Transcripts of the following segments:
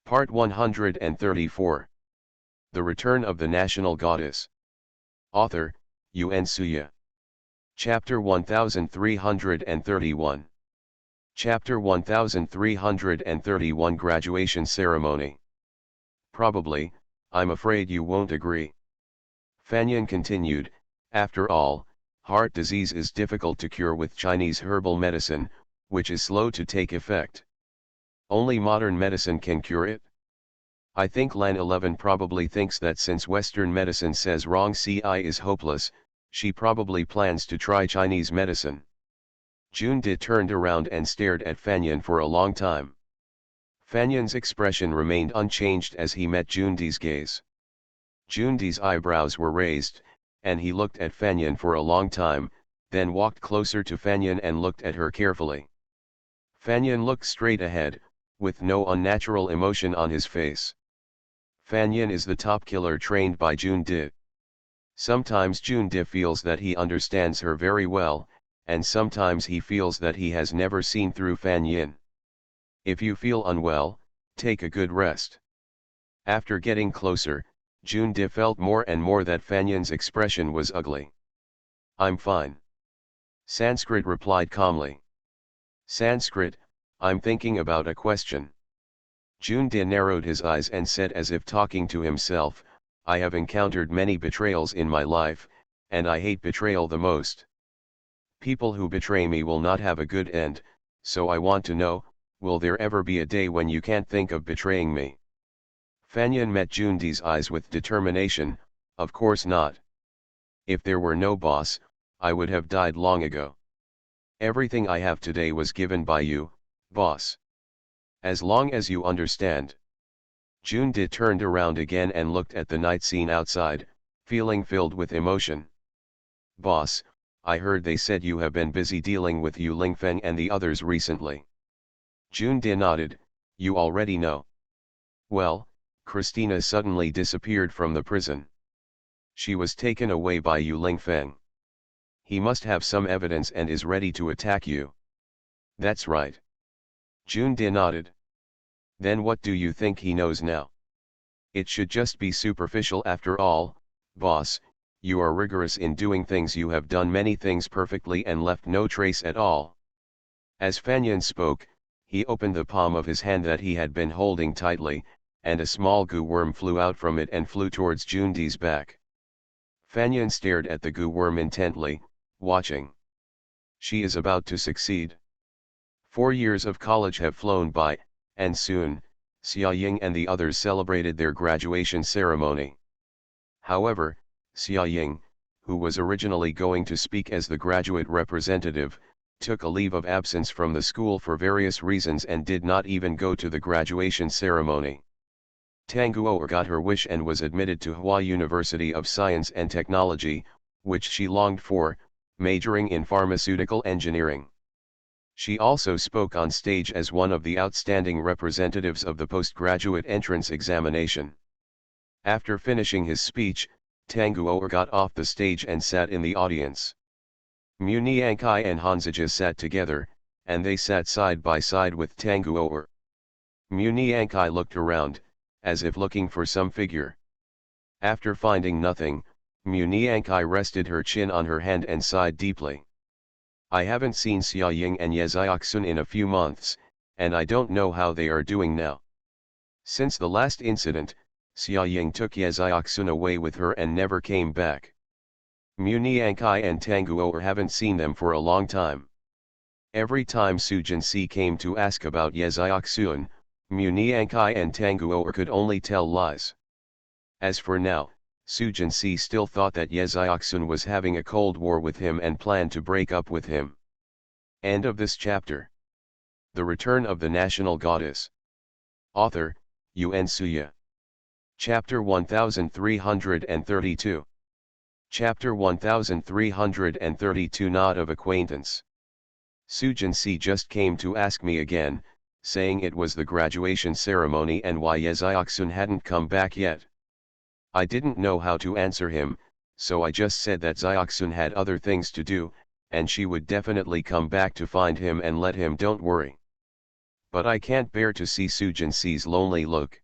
Part 134. The Return of the National Goddess. Author, Yun Suya. Chapter 1331. Chapter 1331 Graduation Ceremony. Probably, I'm afraid you won't agree. Fanyan continued, after all, heart disease is difficult to cure with Chinese herbal medicine, which is slow to take effect. Only modern medicine can cure it. I think Lan 11 probably thinks that since Western medicine says wrong CI is hopeless, she probably plans to try Chinese medicine. Junde turned around and stared at Fanyan for a long time. Fanyan's expression remained unchanged as he met Junde's gaze. Junde's eyebrows were raised, and he looked at Fanyan for a long time, then walked closer to Fanyan and looked at her carefully. Fanyan looked straight ahead, with no unnatural emotion on his face. Fanyan is the top killer trained by Junde. Sometimes Junde feels that he understands her very well, and sometimes he feels that he has never seen through Fanyan. If you feel unwell, take a good rest. After getting closer, Junde felt more and more that Fanyan's expression was ugly. I'm fine. Sanskrit replied calmly. Sanskrit, I'm thinking about a question. Junde narrowed his eyes and said as if talking to himself, I have encountered many betrayals in my life, and I hate betrayal the most. People who betray me will not have a good end, so I want to know, will there ever be a day when you can't think of betraying me? Fanyan met Junde's eyes with determination, of course not. If there were no boss, I would have died long ago. Everything I have today was given by you, boss. As long as you understand. Junde turned around again and looked at the night scene outside, feeling filled with emotion. Boss, I heard they said you have been busy dealing with Yu Lingfeng and the others recently. Junde nodded, you already know. Well, Christina suddenly disappeared from the prison. She was taken away by Yu Lingfeng. He must have some evidence and is ready to attack you. That's right. Junde nodded. Then what do you think he knows now? It should just be superficial after all, boss, you are rigorous in doing things, you have done many things perfectly and left no trace at all. As Fanyan spoke, he opened the palm of his hand that he had been holding tightly, and a small goo worm flew out from it and flew towards Junde's back. Fanyan stared at the goo worm intently, watching. She is about to succeed. 4 years of college have flown by, and soon, Xia Ying and the others celebrated their graduation ceremony. However, Xia Ying, who was originally going to speak as the graduate representative, took a leave of absence from the school for various reasons and did not even go to the graduation ceremony. Tang Guo got her wish and was admitted to Hua University of Science and Technology, which she longed for, majoring in pharmaceutical engineering. She also spoke on stage as one of the outstanding representatives of the postgraduate entrance examination. After finishing his speech, Tang Guo got off the stage and sat in the audience. Mu Niankai and Hanzija sat together, and they sat side by side with Tang Guo. Mu Niankai looked around, as if looking for some figure. After finding nothing, Mu Niankai rested her chin on her hand and sighed deeply. I haven't seen Xia Ying and Ye Xiaoxun in a few months, and I don't know how they are doing now. Since the last incident, Xia Ying took Ye Xiaoxun away with her and never came back. Mu Niankai and Tang Guo haven't seen them for a long time. Every time Su Jinsi came to ask about Ye Xiaoxun, Mu Niankai and Tang Guo could only tell lies. As for now, Su Jinsi still thought that Ye Xiaoxun was having a cold war with him and planned to break up with him. End of this chapter. The Return of the National Goddess. Author, Yun Suya. Chapter 1332. Chapter 1332 Nod of Acquaintance. Su Jinsi just came to ask me again, saying it was the graduation ceremony and why Ye Xiaoxun hadn't come back yet. I didn't know how to answer him, so I just said that Xiaoxun had other things to do, and she would definitely come back to find him and let him, don't worry. But I can't bear to see Sujin-C's lonely look.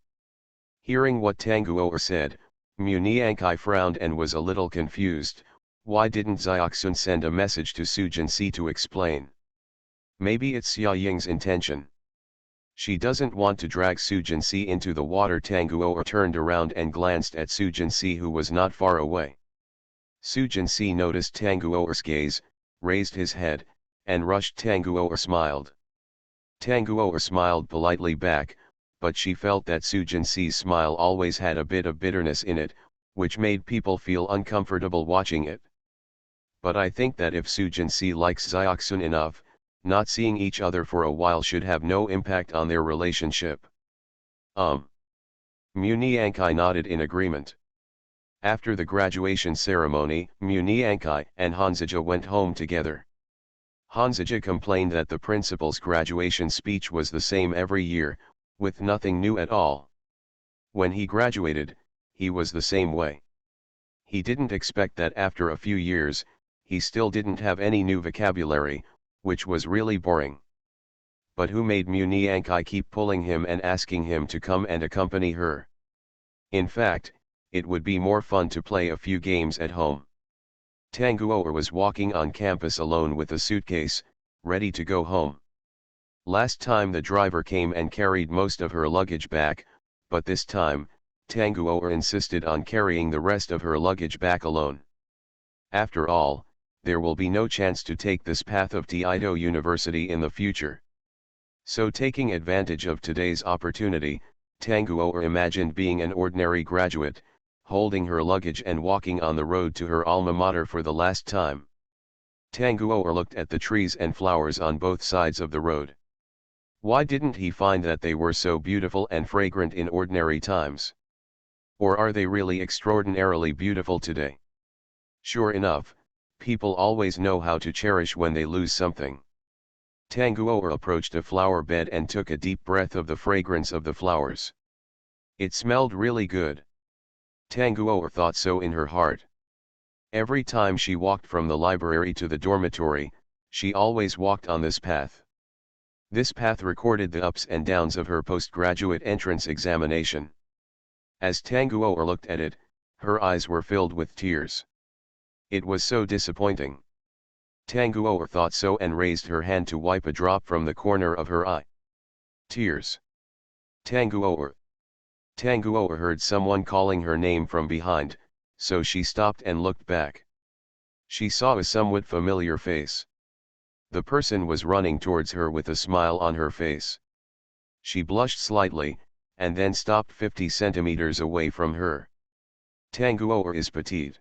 Hearing what Tanguo said, Muniankai frowned and was a little confused. Why didn't Xiaoxun send a message to Sujin-C to explain? Maybe it's Xia Ying's intention. She doesn't want to drag Sujin-C into the water. Tanguo turned around and glanced at Sujin-C, who was not far away. Sujin-C noticed Tanguo's gaze, raised his head, and rushed. Tanguo smiled. Tanguo smiled politely back, but she felt that Sujin-C's smile always had a bit of bitterness in it, which made people feel uncomfortable watching it. But I think that if Sujin-C likes Xiaoxun enough, not seeing each other for a while should have no impact on their relationship. Muniankai nodded in agreement. After the graduation ceremony, Muniankai and Hanzija went home together. Hanzija complained that the principal's graduation speech was the same every year, with nothing new at all. When he graduated, he was the same way. He didn't expect that after a few years, he still didn't have any new vocabulary, which was really boring. But who made Muniankai keep pulling him and asking him to come and accompany her? In fact, it would be more fun to play a few games at home. Tanguo was walking on campus alone with a suitcase, ready to go home. Last time the driver came and carried most of her luggage back, but this time, Tanguo insisted on carrying the rest of her luggage back alone. After all, there will be no chance to take this path of Taito University in the future. So, taking advantage of today's opportunity, Tanguo imagined being an ordinary graduate, holding her luggage and walking on the road to her alma mater for the last time. Tanguo looked at the trees and flowers on both sides of the road. Why didn't he find that they were so beautiful and fragrant in ordinary times? Or are they really extraordinarily beautiful today? Sure enough, people always know how to cherish when they lose something. Tanguo approached a flower bed and took a deep breath of the fragrance of the flowers. It smelled really good. Tanguo thought so in her heart. Every time she walked from the library to the dormitory, she always walked on this path. This path recorded the ups and downs of her postgraduate entrance examination. As Tanguo looked at it, her eyes were filled with tears. It was so disappointing. Tanguo thought so and raised her hand to wipe a drop from the corner of her eye. Tears. Tanguo heard someone calling her name from behind, so she stopped and looked back. She saw a somewhat familiar face. The person was running towards her with a smile on her face. She blushed slightly, and then stopped 50 centimeters away from her. Tanguo is petite.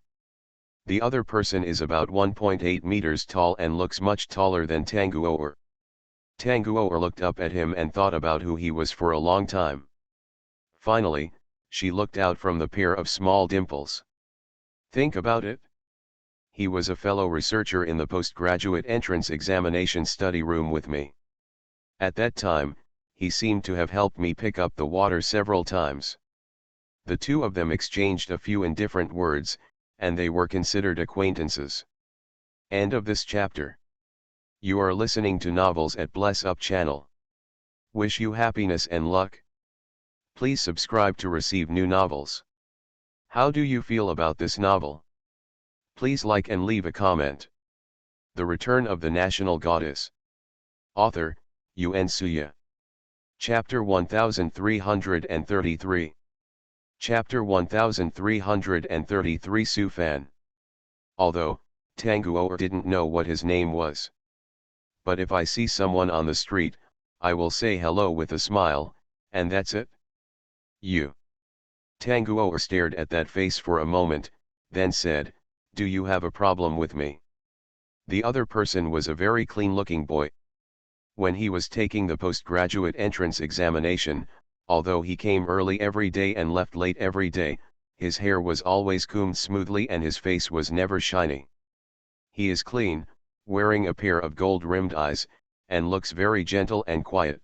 The other person is about 1.8 meters tall and looks much taller than Tanguo. Tanguo looked up at him and thought about who he was for a long time. Finally, she looked out from the pair of small dimples. Think about it. He was a fellow researcher in the postgraduate entrance examination study room with me. At that time, he seemed to have helped me pick up the water several times. The two of them exchanged a few indifferent words, and they were considered acquaintances. End of this chapter. You are listening to Novels at Bless Up channel. Wish you happiness and luck. Please subscribe to receive new novels. How do you feel about this novel? Please like and leave a comment. The Return of the National Goddess. Author, Yun Suya. Chapter 1333. Chapter 1333 Su Fan. Although, Tanguo didn't know what his name was. But if I see someone on the street, I will say hello with a smile, and that's it. You. Tanguo stared at that face for a moment, then said, "Do you have a problem with me?" The other person was a very clean-looking boy. When he was taking the postgraduate entrance examination, although he came early every day and left late every day, his hair was always combed smoothly and his face was never shiny. He is clean, wearing a pair of gold-rimmed eyes, and looks very gentle and quiet.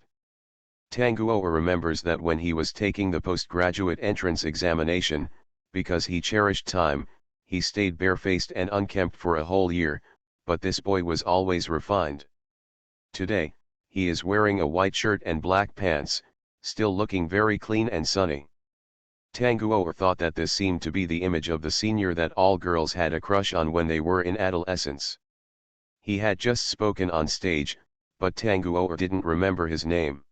Tanguo remembers that when he was taking the postgraduate entrance examination, because he cherished time, he stayed barefaced and unkempt for a whole year, but this boy was always refined. Today, He is wearing a white shirt and black pants, still looking very clean and sunny. Tanguo thought that this seemed to be the image of the senior that all girls had a crush on when they were in adolescence. He had just spoken on stage, but Tanguo didn't remember his name.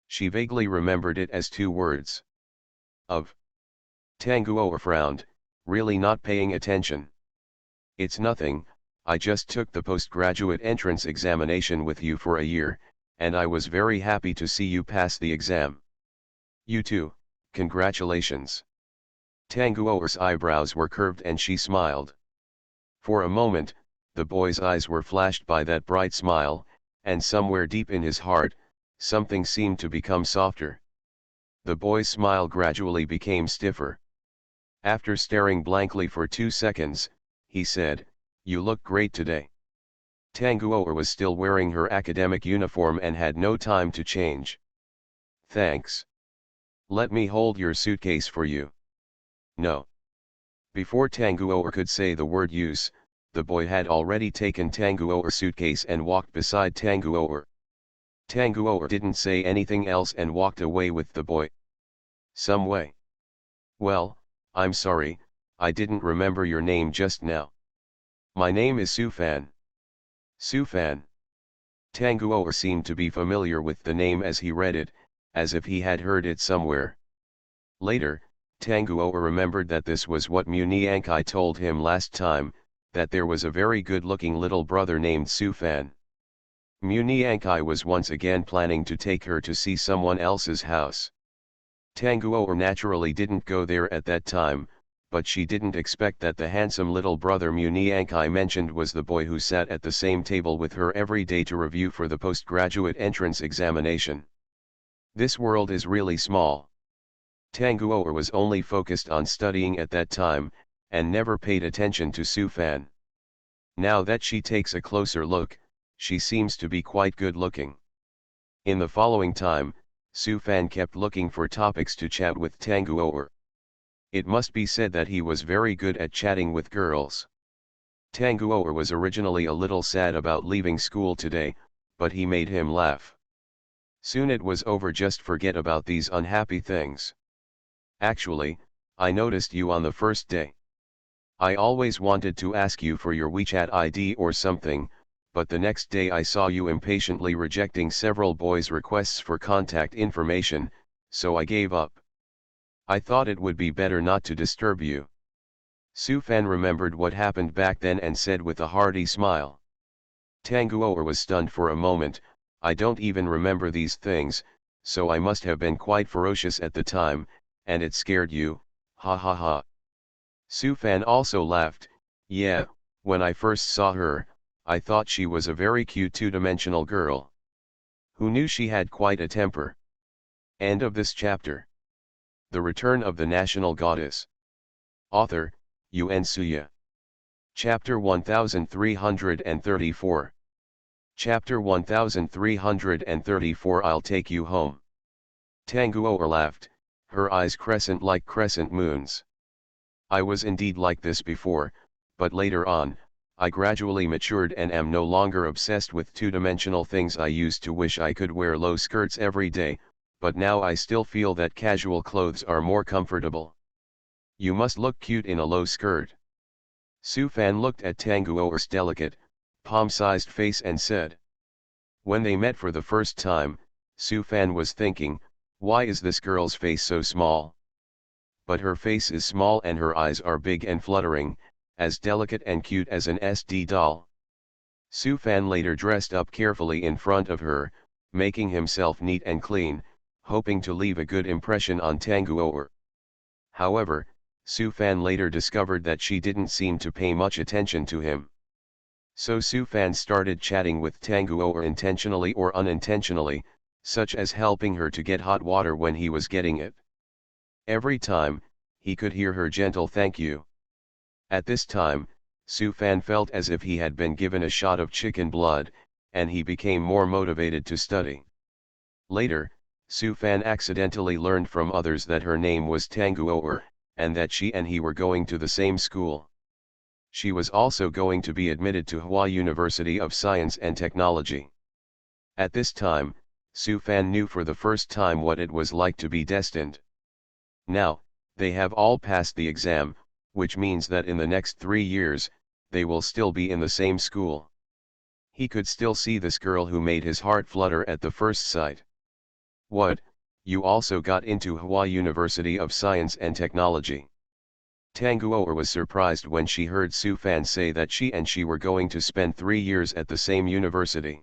She vaguely remembered it as two words. Of. Tanguo frowned, really not paying attention. It's nothing, I just took the postgraduate entrance examination with you for a year, and I was very happy to see you pass the exam. You too, congratulations. Tanguo's eyebrows were curved and she smiled. For a moment, the boy's eyes were flashed by that bright smile, and somewhere deep in his heart, something seemed to become softer. The boy's smile gradually became stiffer. After staring blankly for 2 seconds, he said, "You look great today." Tanguo was still wearing her academic uniform and had no time to change. "Thanks. Let me hold your suitcase for you." "No." Before Tanguo could say the word use, the boy had already taken Tanguo's suitcase and walked beside Tanguo. Tanguo didn't say anything else and walked away with the boy. "Some way." "Well, I'm sorry, I didn't remember your name just now." "My name is Sufan." Sufan. Tanguo seemed to be familiar with the name as he read it, as if he had heard it somewhere. Later, Tanguo remembered that this was what Muniankai told him last time, that there was a very good-looking little brother named Sufan. Muniankai was once again planning to take her to see someone else's house. Tanguo naturally didn't go there at that time, but she didn't expect that the handsome little brother Muniankai mentioned was the boy who sat at the same table with her every day to review for the postgraduate entrance examination. This world is really small. Tanguo was only focused on studying at that time, and never paid attention to Sufan. Now that she takes a closer look, she seems to be quite good looking. In the following time, Sufan kept looking for topics to chat with Tanguo. It must be said that he was very good at chatting with girls. Tanguo was originally a little sad about leaving school today, but he made him laugh. "Soon it was over, just forget about these unhappy things. Actually, I noticed you on the first day. I always wanted to ask you for your WeChat ID or something, but the next day I saw you impatiently rejecting several boys' requests for contact information, so I gave up. I thought it would be better not to disturb you." Sufan remembered what happened back then and said with a hearty smile. Tanguo was stunned for a moment. "I don't even remember these things, so I must have been quite ferocious at the time, and it scared you, ha ha ha." Sufan also laughed. "Yeah, when I first saw her, I thought she was a very cute two-dimensional girl. Who knew she had quite a temper?" End of this chapter. The Return of the National Goddess. Author, Yuen Suya. Chapter 1334. Chapter 1334. I'll take you home. Tanguo laughed, her eyes crescent like crescent moons. "I was indeed like this before, but later on, I gradually matured and am no longer obsessed with two-dimensional things. I used to wish I could wear low skirts every day, but now I still feel that casual clothes are more comfortable. You must look cute in a low skirt." Sufan looked at Tanguo's delicate, palm-sized face and said. When they met for the first time, Sufan was thinking, why is this girl's face so small? But her face is small and her eyes are big and fluttering, as delicate and cute as an SD doll. Sufan later dressed up carefully in front of her, making himself neat and clean, hoping to leave a good impression on Tanguo. However, Sufan later discovered that she didn't seem to pay much attention to him. So Sufan started chatting with Tanguo intentionally or unintentionally, such as helping her to get hot water when he was getting it. Every time, he could hear her gentle thank you. At this time, Sufan felt as if he had been given a shot of chicken blood, and he became more motivated to study. Later, Sufan accidentally learned from others that her name was Tanguo, and that she and he were going to the same school. She was also going to be admitted to Hua University of Science and Technology. At this time, Su Fan knew for the first time what it was like to be destined. Now, they have all passed the exam, which means that in the next 3 years, they will still be in the same school. He could still see this girl who made his heart flutter at the first sight. What, you also got into Hawaii University of Science and Technology? Tanguoer was surprised when she heard Su Fan say that she were going to spend 3 years at the same university.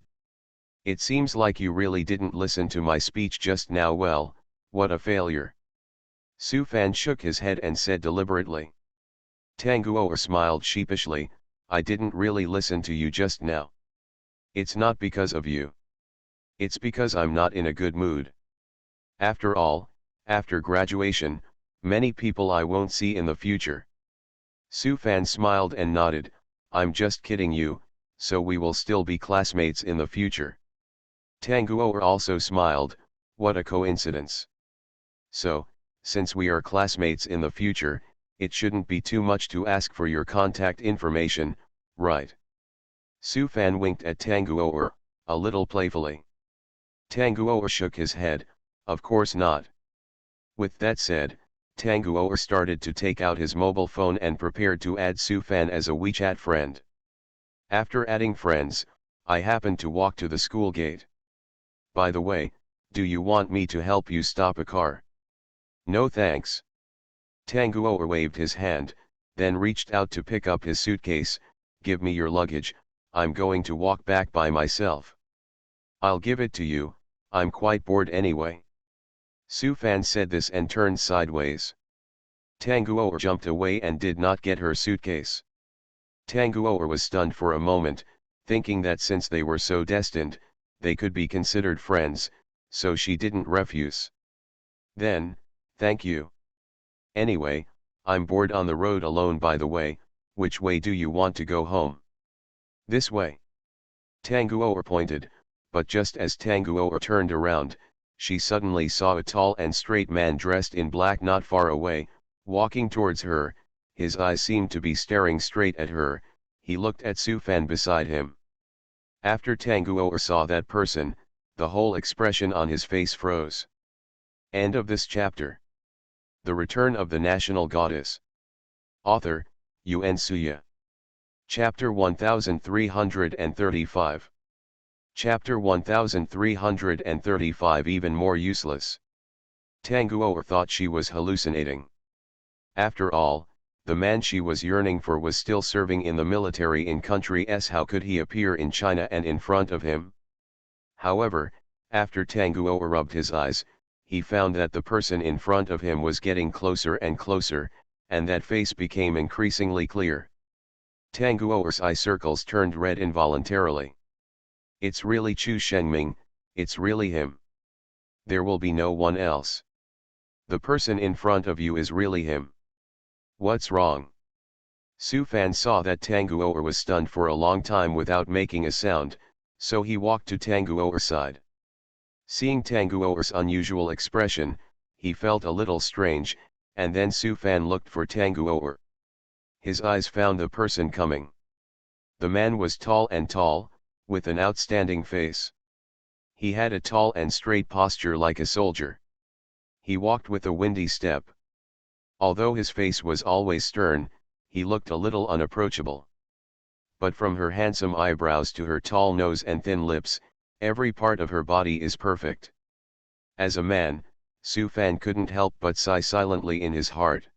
It seems like you really didn't listen to my speech just now. Well, what a failure. Su Fan shook his head and said deliberately. Tanguoer smiled sheepishly, I didn't really listen to you just now. It's not because of you. It's because I'm not in a good mood. After all, after graduation, many people I won't see in the future. Su Fan smiled and nodded, I'm just kidding you, so we will still be classmates in the future. Tanguoer also smiled, what a coincidence. So, since we are classmates in the future, it shouldn't be too much to ask for your contact information, right? Su Fan winked at Tanguoer, a little playfully. Tanguoer shook his head, of course not. With that said, Tanguoer started to take out his mobile phone and prepared to add Su Fan as a WeChat friend. After adding friends, I happened to walk to the school gate. By the way, do you want me to help you stop a car? No thanks. Tanguoer waved his hand, then reached out to pick up his suitcase, give me your luggage, I'm going to walk back by myself. I'll give it to you, I'm quite bored anyway. Su Fan said this and turned sideways. Tanguoer jumped away and did not get her suitcase. Tanguoer was stunned for a moment, thinking that since they were so destined, they could be considered friends, so she didn't refuse. Then, thank you. Anyway, I'm bored on the road alone. By the way, which way do you want to go home? This way. Tanguoer pointed, but just as Tanguoer turned around, she suddenly saw a tall and straight man dressed in black not far away, walking towards her. His eyes seemed to be staring straight at her. He looked at Su Fan beside him. After Tanguoer saw that person, the whole expression on his face froze. End of this chapter. The Return of the National Goddess. Author, Yuen Suya. Chapter 1335. Chapter 1335 Even more useless. Tanguoer thought she was hallucinating. After all, the man she was yearning for was still serving in the military in country S. How could he appear in China and in front of him? However, after Tanguoer rubbed his eyes, he found that the person in front of him was getting closer and closer, and that face became increasingly clear. Tanguoer's eye circles turned red involuntarily. It's really Chu Shengming, it's really him. There will be no one else. The person in front of you is really him. What's wrong? Su Fan saw that Tanguoer was stunned for a long time without making a sound, so he walked to Tanguoer's side. Seeing Tanguoer's unusual expression, he felt a little strange, and then Su Fan looked for Tanguoer. His eyes found the person coming. The man was tall, with an outstanding face. He had a tall and straight posture like a soldier. He walked with a windy step. Although his face was always stern, he looked a little unapproachable. But from her handsome eyebrows to her tall nose and thin lips, every part of her body is perfect. As a man, Su Fan couldn't help but sigh silently in his heart.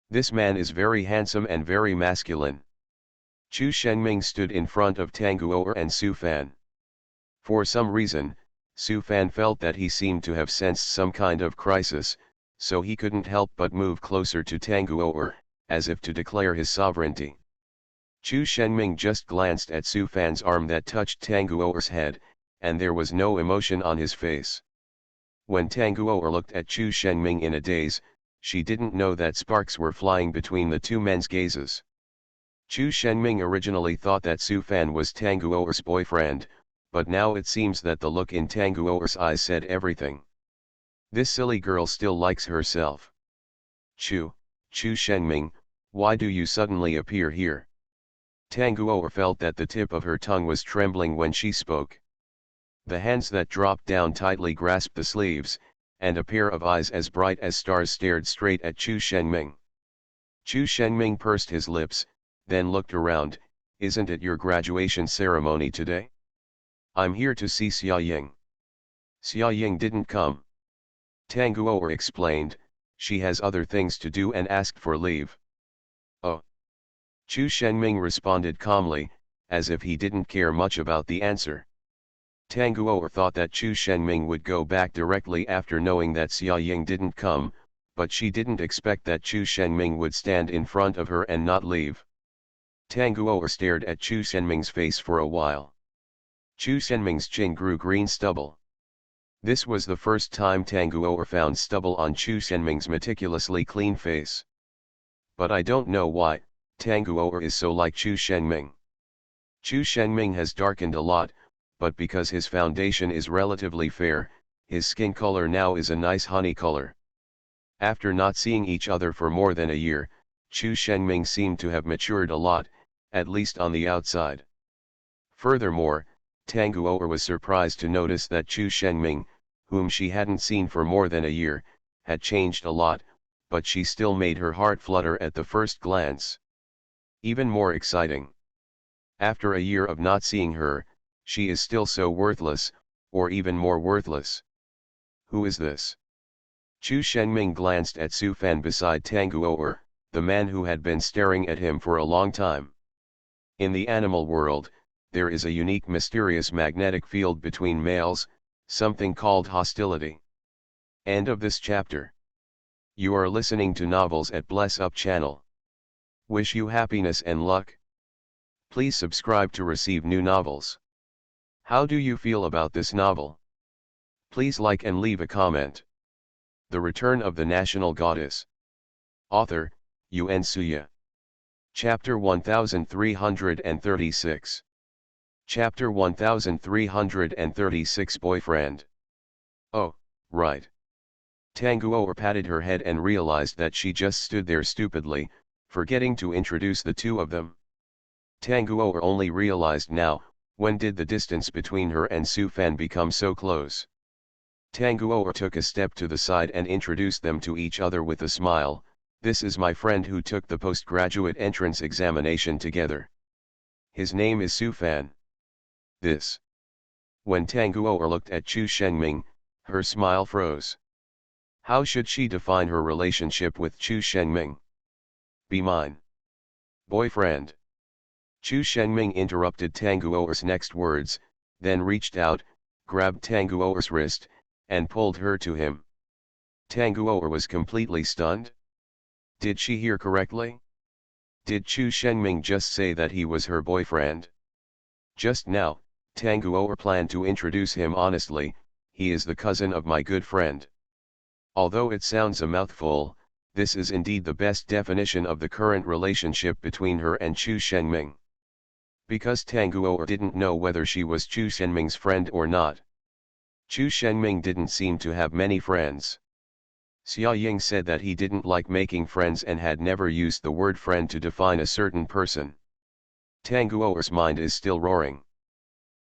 This man is very handsome and very masculine. Chu Shengming stood in front of Tanguoer and Su Fan. For some reason, Su Fan felt that he seemed to have sensed some kind of crisis, so he couldn't help but move closer to Tanguoer, as if to declare his sovereignty. Chu Shengming just glanced at Su Fan's arm that touched Tanguoer's head, and there was no emotion on his face. When Tanguoer looked at Chu Shengming in a daze, she didn't know that sparks were flying between the two men's gazes. Chu Shengming originally thought that Su Fan was Tanguoer's boyfriend, but now it seems that the look in Tanguoer's eyes said everything. This silly girl still likes herself. Chu Shengming, why do you suddenly appear here? Tanguoer felt that the tip of her tongue was trembling when she spoke. The hands that dropped down tightly grasped the sleeves, and a pair of eyes as bright as stars stared straight at Chu Shengming. Chu Shengming pursed his lips, then looked around. Isn't it your graduation ceremony today? I'm here to see Xia Ying. Xia Ying didn't come. Tang Guo'er explained, she has other things to do and asked for leave. Oh. Chu Shengming responded calmly, as if he didn't care much about the answer. Tang Guo'er thought that Chu Shengming would go back directly after knowing that Xia Ying didn't come, but she didn't expect that Chu Shengming would stand in front of her and not leave. Tang Guo'er stared at Chu Shengming's face for a while. Chu Shengming's chin grew green stubble. This was the first time Tang Guo'er found stubble on Chu Shengming's meticulously clean face. But I don't know why, Tang Guo'er is so like Chu Shengming. Chu Shengming has darkened a lot, but because his foundation is relatively fair, his skin color now is a nice honey color. After not seeing each other for more than a year, Chu Shengming seemed to have matured a lot, at least on the outside. Furthermore, Tang Guo'er was surprised to notice that Chu Shengming, whom she hadn't seen for more than a year, had changed a lot, but she still made her heart flutter at the first glance. Even more exciting. After a year of not seeing her, she is still so worthless, or even more worthless. Who is this? Chu Shengming glanced at Su Fan beside Tang Guo'er, the man who had been staring at him for a long time. In the animal world, there is a unique mysterious magnetic field between males, something called hostility. End of this chapter. You are listening to Novels at Bless Up channel. Wish you happiness and luck. Please subscribe to receive new novels. How do you feel about this novel? Please like and leave a comment. The Return of the National Goddess. Author, Yuan Suya. Chapter 1336. Chapter 1336 Boyfriend. Oh, right. Tang Guo'er patted her head and realized that she just stood there stupidly, forgetting to introduce the two of them. Tang Guo'er only realized now, when did the distance between her and Su Fan become so close. Tang Guo'er took a step to the side and introduced them to each other with a smile. This is my friend who took the postgraduate entrance examination together. His name is Su Fan. This. When Tang Guo'er looked at Chu Shengming, her smile froze. How should she define her relationship with Chu Shengming? Be mine. Boyfriend. Chu Shengming interrupted Tang Guo'er's next words, then reached out, grabbed Tang Guo'er's wrist, and pulled her to him. Tang Guo'er was completely stunned. Did she hear correctly? Did Chu Shengming just say that he was her boyfriend? Just now, Tang Guo'er planned to introduce him honestly. He is the cousin of my good friend. Although it sounds a mouthful, this is indeed the best definition of the current relationship between her and Chu Shengming. Because Tang Guo'er didn't know whether she was Chu Shengming's friend or not. Chu Shengming didn't seem to have many friends. Xia Ying said that he didn't like making friends and had never used the word friend to define a certain person. Tang Guo'er's mind is still roaring.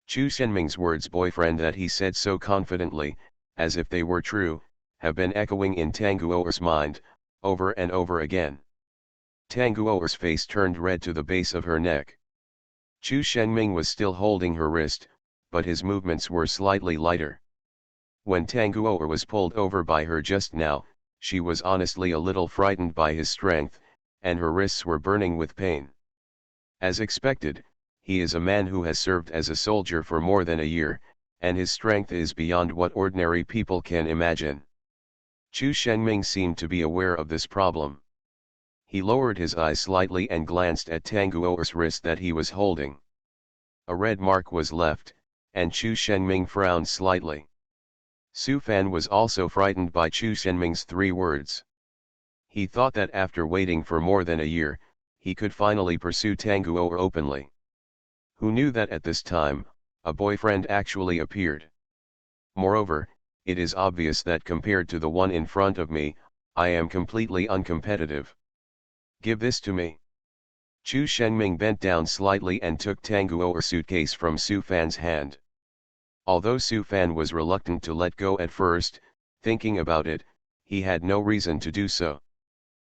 Chu Shengming's words boyfriend that he said so confidently, as if they were true, have been echoing in Tang Guo'er's mind, over and over again. Tang Guo'er's face turned red to the base of her neck. Chu Shengming was still holding her wrist, but his movements were slightly lighter. When Tang Guo'er was pulled over by her just now, she was honestly a little frightened by his strength, and her wrists were burning with pain. As expected, he is a man who has served as a soldier for more than a year, and his strength is beyond what ordinary people can imagine. Chu Shengming seemed to be aware of this problem. He lowered his eyes slightly and glanced at Tang Guo'er's wrist that he was holding. A red mark was left, and Chu Shengming frowned slightly. Su Fan was also frightened by Chu Shengming's 3 words. He thought that after waiting for more than a year, he could finally pursue Tang Guo'er openly. Who knew that at this time, a boyfriend actually appeared? Moreover, it is obvious that compared to the one in front of me, I am completely uncompetitive. Give this to me. Chu Shengming bent down slightly and took Tang Guo'er's suitcase from Su Fan's hand. Although Su Fan was reluctant to let go at first, thinking about it, he had no reason to do so.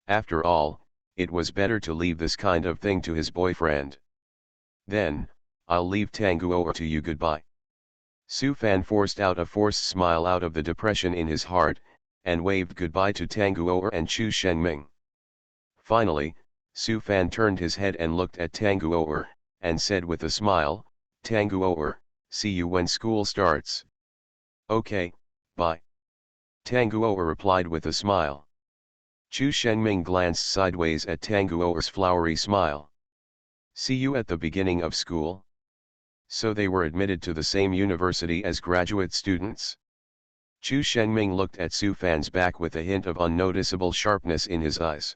After all, it was better to leave this kind of thing to his boyfriend. Then, I'll leave Tanguo to you, goodbye. Su Fan forced out a forced smile out of the depression in his heart, and waved goodbye to Tanguo and Chu Shenming. Finally, Su Fan turned his head and looked at Tanguo, and said with a smile, Tanguo, see you when school starts. Okay, bye. Tanguo replied with a smile. Chu Shenming glanced sideways at Tanguo's flowery smile. See you at the beginning of school? So they were admitted to the same university as graduate students? Chu Shenming looked at Su Fan's back with a hint of unnoticeable sharpness in his eyes.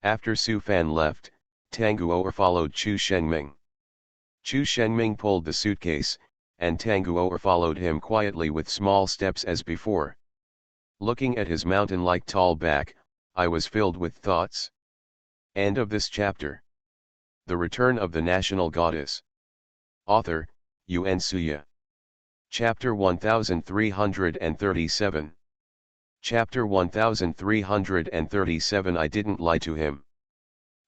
After Su Fan left, Tanguo followed Chu Shenming. Chu Shenming pulled the suitcase, and Tanguo followed him quietly with small steps as before. Looking at his mountain-like tall back, I was filled with thoughts. End of this chapter. The Return of the National Goddess. Author, Yuen Suya. Chapter 1337. Chapter 1337. I didn't lie to him.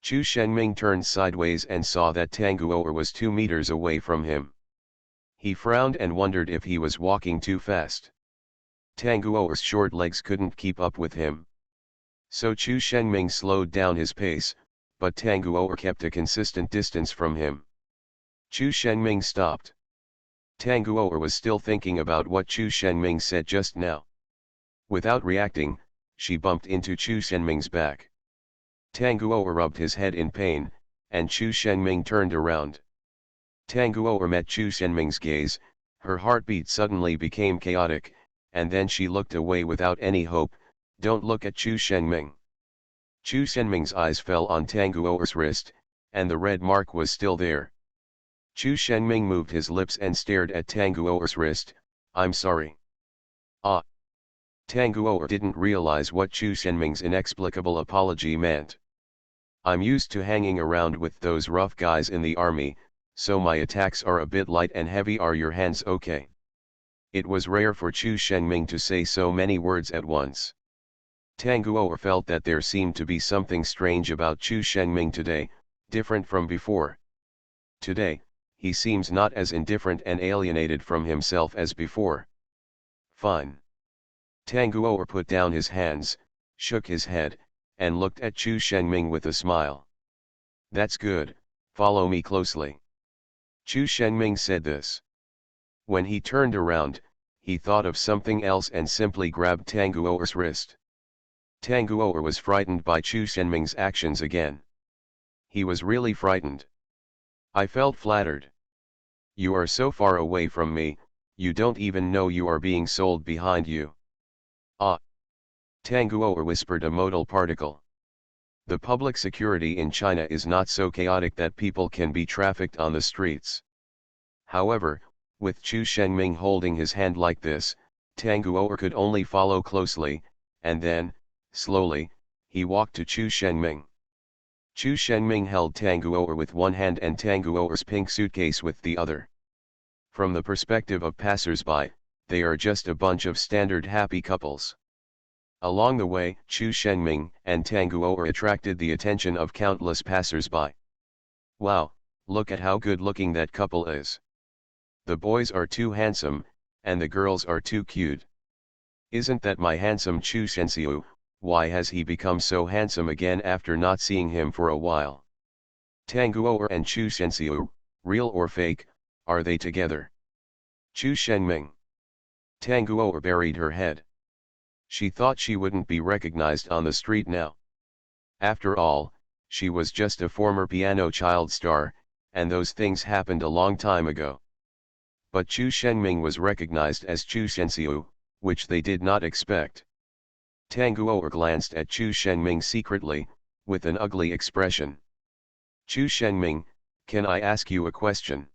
Chu Shenming turned sideways and saw that Tanguo was 2 meters away from him. He frowned and wondered if he was walking too fast. Tanguo's short legs couldn't keep up with him. So Chu Shenming slowed down his pace, but Tanguo kept a consistent distance from him. Chu Shenming stopped. Tanguo was still thinking about what Chu Shenming said just now. Without reacting, she bumped into Chu Shenming's back. Tanguo rubbed his head in pain, and Chu Shenming turned around. Tanguo met Chu Shenming's gaze, her heartbeat suddenly became chaotic, and then she looked away without any hope. Don't look at Chu Shenming. Chu Shenming's eyes fell on Tanguo's wrist, and the red mark was still there. Chu Shenming moved his lips and stared at Tanguo's wrist. I'm sorry. Ah. Tanguo didn't realize what Chu Shenming's inexplicable apology meant. I'm used to hanging around with those rough guys in the army, so my attacks are a bit light and heavy. Are your hands okay? It was rare for Chu Shenming to say so many words at once. Tanguo felt that there seemed to be something strange about Chu Shenming today, different from before. Today, he seems not as indifferent and alienated from himself as before. Fine. Tanguo put down his hands, shook his head, and looked at Chu Shenming with a smile. That's good, follow me closely. Chu Shenming said this. When he turned around, he thought of something else and simply grabbed Tanguo's wrist. Tanguo was frightened by Chu Shenming's actions again. He was really frightened. I felt flattered. You are so far away from me, you don't even know you are being sold behind you. Ah. Tanguo whispered a modal particle. The public security in China is not so chaotic that people can be trafficked on the streets. However, with Chu Shenming holding his hand like this, Tanguo could only follow closely, and then, slowly, he walked to Chu Shenming. Chu Shenming held Tanguo with one hand and Tanguo's pink suitcase with the other. From the perspective of passers-by, they are just a bunch of standard happy couples. Along the way, Chu Shenming and Tanguo attracted the attention of countless passers-by. Wow, look at how good-looking that couple is. The boys are too handsome, and the girls are too cute. Isn't that my handsome Chu Shenxiu? Why has he become so handsome again after not seeing him for a while? Tanguo and Chu Shenxiu, real or fake, are they together? Chu Shenming. Tanguo buried her head. She thought she wouldn't be recognized on the street now. After all, she was just a former piano child star, and those things happened a long time ago. But Chu Shenming was recognized as Chu Shenxiu, which they did not expect. Tanguo glanced at Chu Shenming secretly, with an ugly expression. Chu Shenming, can I ask you a question?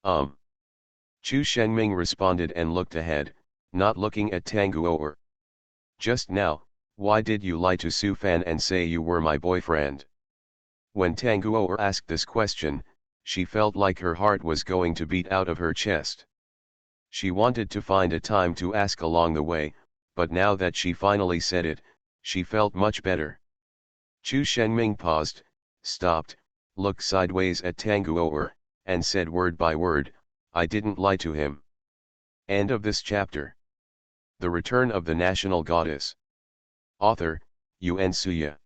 Chu Shenming responded and looked ahead, not looking at Tanguo. Just now, why did you lie to Su Fan and say you were my boyfriend? When Tanguo asked this question, she felt like her heart was going to beat out of her chest. She wanted to find a time to ask along the way, but now that she finally said it, she felt much better. Chu Shenming paused, stopped, looked sideways at Tanguoer, and said word by word, "I didn't lie to him." End of this chapter. The Return of the National Goddess. Author, Yuen Suya.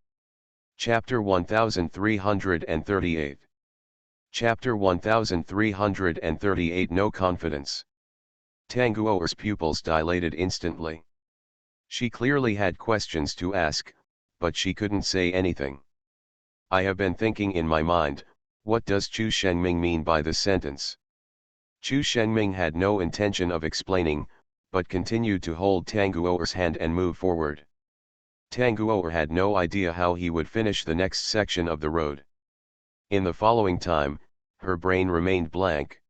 Chapter 1338. Chapter 1338 No Confidence. Tanguoer's pupils dilated instantly. She clearly had questions to ask, but she couldn't say anything. I have been thinking in my mind, what does Chu Shenming mean by this sentence? Chu Shenming had no intention of explaining, but continued to hold Tanguoer's hand and move forward. Tanguoer had no idea how he would finish the next section of the road. In the following time, her brain remained blank.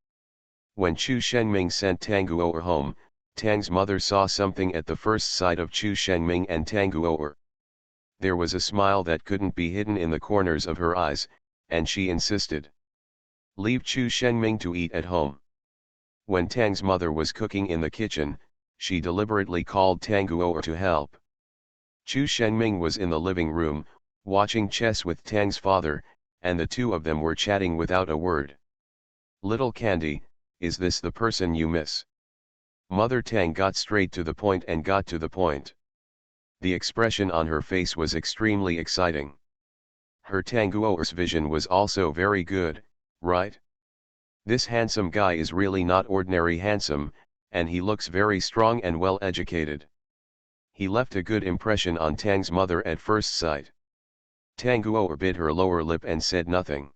When Chu Shenming sent Tanguoer home, Tang's mother saw something at the first sight of Chu Shenming and Tanguoer. There was a smile that couldn't be hidden in the corners of her eyes, and she insisted. Leave Chu Shenming to eat at home. When Tang's mother was cooking in the kitchen, she deliberately called Tanguoer to help. Chu Shenming was in the living room, watching chess with Tang's father, and the two of them were chatting without a word. "Little Candy, is this the person you miss?" Mother Tang got straight to the point and got to the point. The expression on her face was extremely exciting. Her Tanguoer's vision was also very good, right? This handsome guy is really not ordinary handsome, and he looks very strong and well educated. He left a good impression on Tang's mother at first sight. Tanguoer bit her lower lip and said nothing.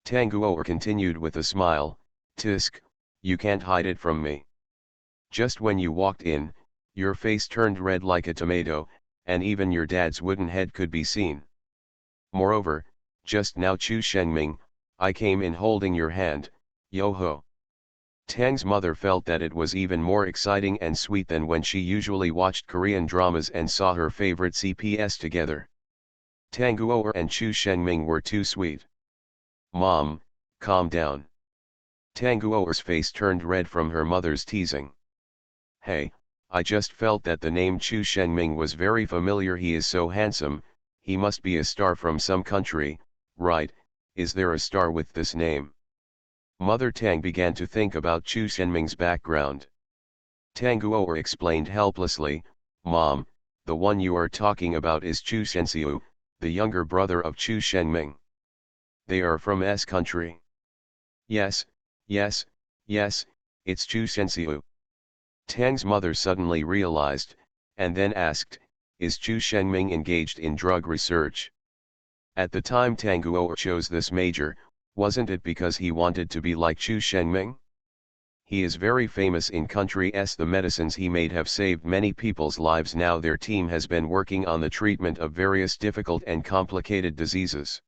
Tanguoer continued with a smile, "Tisk, you can't hide it from me. Just when you walked in, your face turned red like a tomato, and even your dad's wooden head could be seen. Moreover, just now Chu Shenming, I came in holding your hand, yo-ho." Tang's mother felt that it was even more exciting and sweet than when she usually watched Korean dramas and saw her favorite CPS together. Tanguoer and Chu Shenming were too sweet. "Mom, calm down." Tanguoer's face turned red from her mother's teasing. "Hey, I just felt that the name Chu Shenming was very familiar. He is so handsome, he must be a star from some country, right? Is there a star with this name?" Mother Tang began to think about Chu Shenming's background. Tanguoer explained helplessly, "Mom, the one you are talking about is Chu Shenxiu, the younger brother of Chu Shenming. They are from S country." Yes, yes, it's Chu Shenxiu." Tang's mother suddenly realized, and then asked, "Is Chu Shenming engaged in drug research?" At the time Tanguoer chose this major, wasn't it because he wanted to be like Chu Shenming? He is very famous in country S. The medicines he made have saved many people's lives. Now their team has been working on the treatment of various difficult and complicated diseases.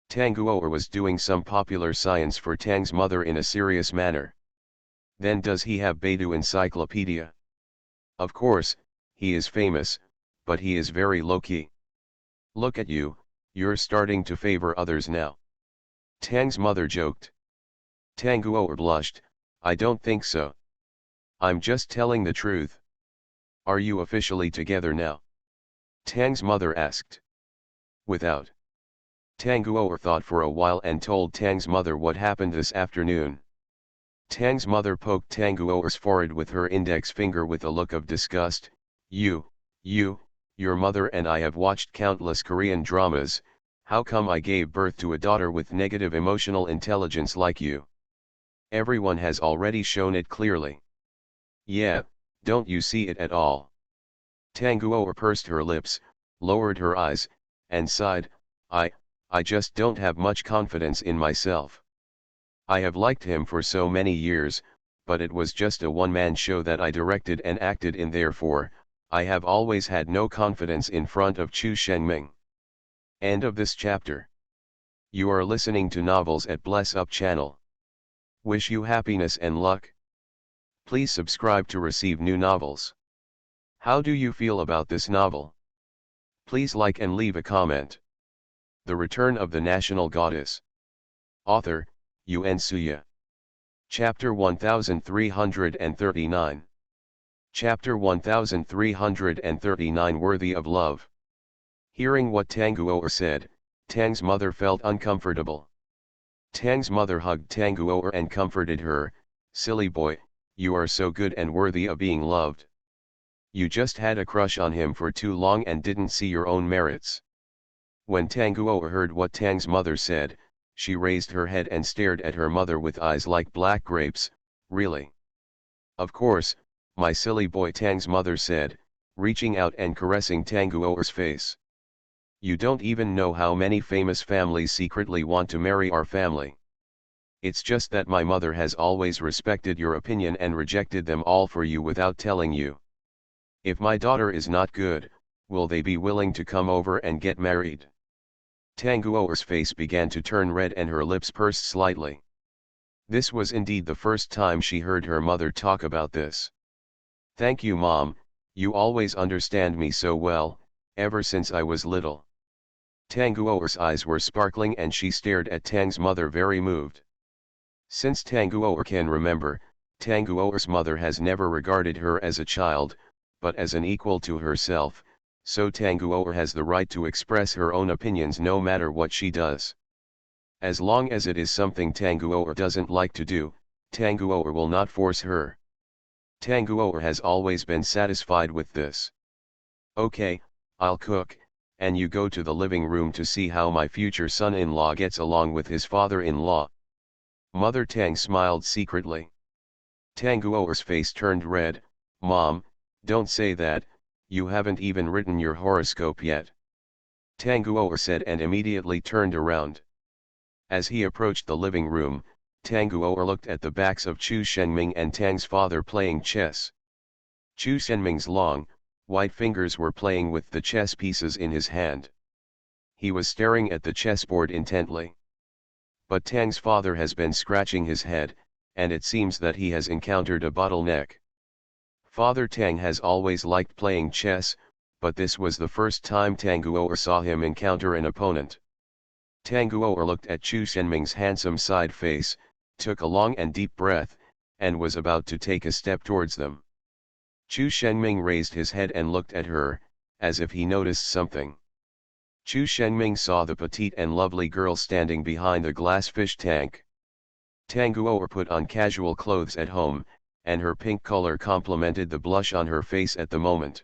Tanguoer was doing some popular science for Tang's mother in a serious manner. Then does he have Baidu encyclopedia? Of course, he is famous, but he is very low-key. Look at you, you're starting to favor others now. Tang's mother joked. Tanguoer blushed, "I don't think so. I'm just telling the truth." "Are you officially together now?" Tang's mother asked. "Without." Tanguoer thought for a while and told Tang's mother what happened this afternoon. Tang's mother poked Tanguoer's forehead with her index finger with a look of disgust. Your mother and I have watched countless Korean dramas. How come I gave birth to a daughter with negative emotional intelligence like you? Everyone has already shown it clearly." "Yeah, don't you see it at all?" Tanguoer pursed her lips, lowered her eyes, and sighed, I just don't have much confidence in myself. I have liked him for so many years, but it was just a one-man show that I directed and acted in. Therefore, I have always had no confidence in front of Chu Shenming." End of this chapter. You are listening to Novels at Bless Up channel. Wish you happiness and luck. Please subscribe to receive new novels. How do you feel about this novel? Please like and leave a comment. The Return of the National Goddess. Author, Yuen Suya. Chapter 1339. Chapter 1339 Worthy of Love. Hearing what Tanguo said, Tang's mother felt uncomfortable. Tang's mother hugged Tanguo and comforted her. "Silly boy, you are so good and worthy of being loved. You just had a crush on him for too long and didn't see your own merits." When Tanguo heard what Tang's mother said, she raised her head and stared at her mother with eyes like black grapes. "Really?" "Of course, my silly boy," Tang's mother said, reaching out and caressing Tanguo's face. "You don't even know how many famous families secretly want to marry our family. It's just that my mother has always respected your opinion and rejected them all for you without telling you. If my daughter is not good, will they be willing to come over and get married?" Tanguo's face began to turn red and her lips pursed slightly. This was indeed the first time she heard her mother talk about this. "Thank you, Mom, you always understand me so well, ever since I was little." Tanguo's eyes were sparkling and she stared at Tang's mother very moved. Since Tanguo can remember, Tanguo's mother has never regarded her as a child, but as an equal to herself, so Tanguo has the right to express her own opinions no matter what she does. As long as it is something Tanguo doesn't like to do, Tanguo will not force her. Tanguo has always been satisfied with this. "Okay, I'll cook, and you go to the living room to see how my future son-in-law gets along with his father-in-law." Mother Tang smiled secretly. Tanguo's face turned red. "Mom, don't say that, you haven't even written your horoscope yet," Tanguo said and immediately turned around. As he approached the living room, Tanguo looked at the backs of Chu Shenming and Tang's father playing chess. Chu Shenming's long, white fingers were playing with the chess pieces in his hand. He was staring at the chessboard intently. But Tang's father has been scratching his head, and it seems that he has encountered a bottleneck. Father Tang has always liked playing chess, but this was the first time Tanguo saw him encounter an opponent. Tanguo looked at Chu Shenming's handsome side face, took a long and deep breath, and was about to take a step towards them. Chu Shenming raised his head and looked at her, as if he noticed something. Chu Shenming saw the petite and lovely girl standing behind the glass fish tank. Tanguo put on casual clothes at home, and her pink color complemented the blush on her face at the moment.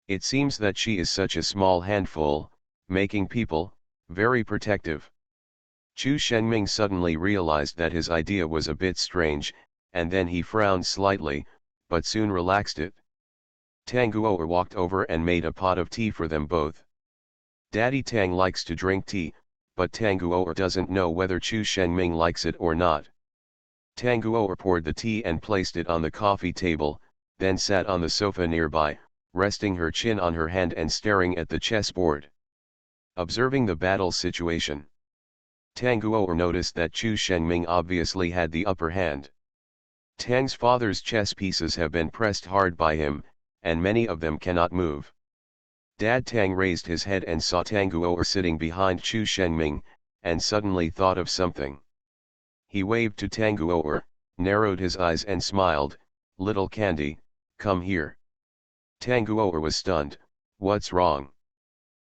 It seems that she is such a small handful, making people very protective. Chu Shenming suddenly realized that his idea was a bit strange, and then he frowned slightly, but soon relaxed it. Tanguo walked over and made a pot of tea for them both. Daddy Tang likes to drink tea, but Tanguo doesn't know whether Chu Shenming likes it or not. Tanguo poured the tea and placed it on the coffee table, then sat on the sofa nearby, resting her chin on her hand and staring at the chessboard. Observing the battle situation, Tanguo noticed that Chu Shenming obviously had the upper hand. Tang's father's chess pieces have been pressed hard by him, and many of them cannot move. Dad Tang raised his head and saw Tanguo sitting behind Chu Shenming, and suddenly thought of something. He waved to Tanguo, narrowed his eyes and smiled. "Little Candy, come here." Tanguo was stunned. "What's wrong?"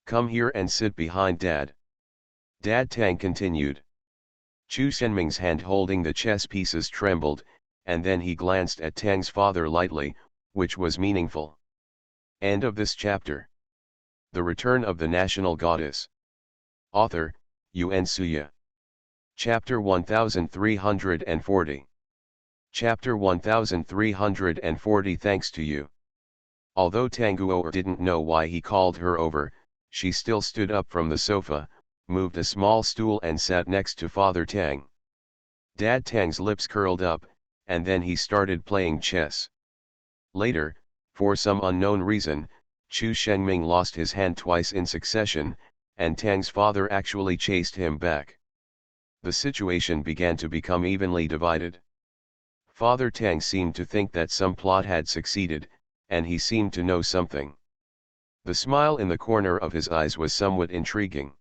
"Come here and sit behind Dad." Dad Tang continued. Chu Shenming's hand holding the chess pieces trembled, and then he glanced at Tang's father lightly, which was meaningful. End of this chapter. The Return of the National Goddess. Author, Yuan Suya. Chapter 1340. Chapter 1340 Thanks to you. Although Tanguo didn't know why he called her over, she still stood up from the sofa, moved a small stool and sat next to Father Tang. Dad Tang's lips curled up, and then he started playing chess. Later, for some unknown reason, Chu Shenming lost his hand twice in succession, and Tang's father actually chased him back. The situation began to become evenly divided. Father Tang seemed to think that some plot had succeeded, and he seemed to know something. The smile in the corner of his eyes was somewhat intriguing.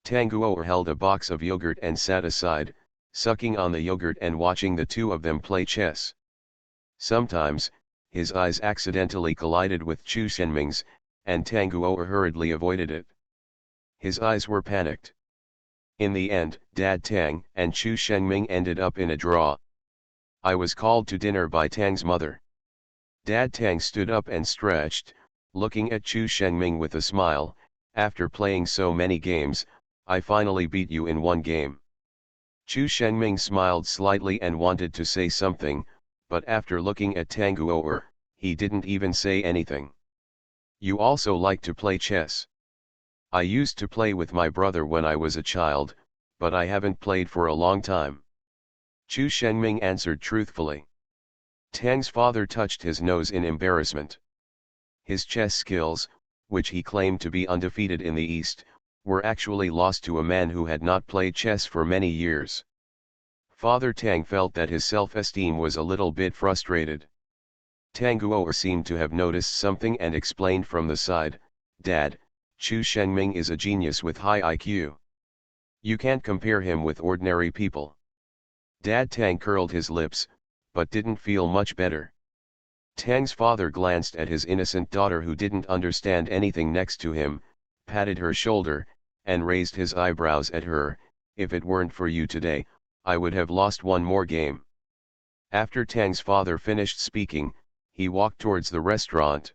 Tanguo held a box of yogurt and sat aside, sucking on the yogurt and watching the two of them play chess. Sometimes, his eyes accidentally collided with Chu Shenming's, and Tang Guo hurriedly avoided it. His eyes were panicked. In the end, Dad Tang and Chu Shenming ended up in a draw. I was called to dinner by Tang's mother. Dad Tang stood up and stretched, looking at Chu Shenming with a smile. After playing so many games, I finally beat you in one game. Chu Shenming smiled slightly and wanted to say something, but after looking at Tang Guo, he didn't even say anything. You also like to play chess? I used to play with my brother when I was a child, but I haven't played for a long time. Chu Shenming answered truthfully. Tang's father touched his nose in embarrassment. His chess skills, which he claimed to be undefeated in the East, were actually lost to a man who had not played chess for many years. Father Tang felt that his self-esteem was a little bit frustrated. Tang Guo seemed to have noticed something and explained from the side, Dad, Chu Shenming is a genius with high IQ. You can't compare him with ordinary people. Dad Tang curled his lips, but didn't feel much better. Tang's father glanced at his innocent daughter who didn't understand anything next to him, patted her shoulder, and raised his eyebrows at her. If it weren't for you today, I would have lost one more game. After Tang's father finished speaking, he walked towards the restaurant.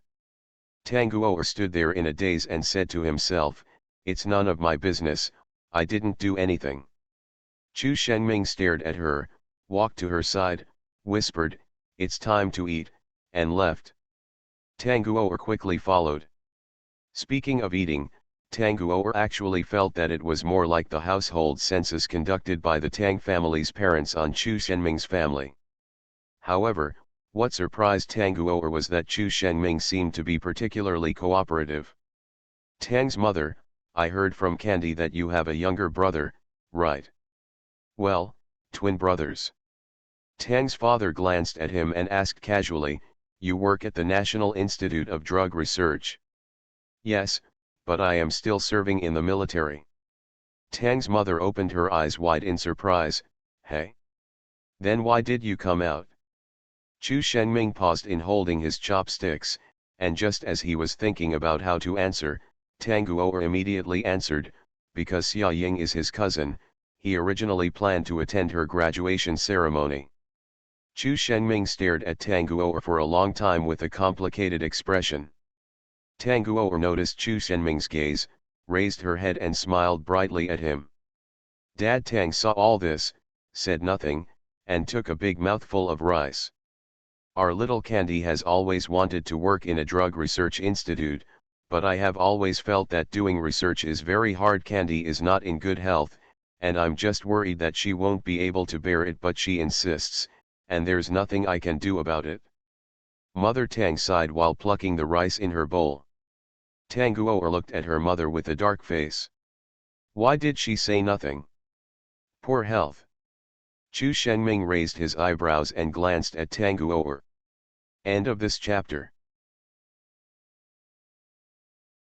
Tang Guo stood there in a daze and said to himself, it's none of my business, I didn't do anything. Chu Shenming stared at her, walked to her side, whispered, it's time to eat, and left. Tang Guo quickly followed. Speaking of eating, Tang Guo actually felt that it was more like the household census conducted by the Tang family's parents on Chu Shenming's family. However, what surprised Tang Guo was that Chu Shenming seemed to be particularly cooperative. Tang's mother, I heard from Candy that you have a younger brother, right? Well, twin brothers. Tang's father glanced at him and asked casually, you work at the National Institute of Drug Research? Yes, but I am still serving in the military. Tang's mother opened her eyes wide in surprise, hey? Then why did you come out? Chu Shenming paused in holding his chopsticks, and just as he was thinking about how to answer, Tang Guo immediately answered, because Xia Ying is his cousin, he originally planned to attend her graduation ceremony. Chu Shenming stared at Tang Guo for a long time with a complicated expression. Tang Guo noticed Chu Shenming's gaze, raised her head and smiled brightly at him. Dad Tang saw all this, said nothing, and took a big mouthful of rice. Our little Candy has always wanted to work in a drug research institute, but I have always felt that doing research is very hard. Candy is not in good health, and I'm just worried that she won't be able to bear it, but she insists, and there's nothing I can do about it. Mother Tang sighed while plucking the rice in her bowl. Tang Guo looked at her mother with a dark face. Why did she say nothing? Poor health. Chu Shenming raised his eyebrows and glanced at Tang Guo. End of this chapter.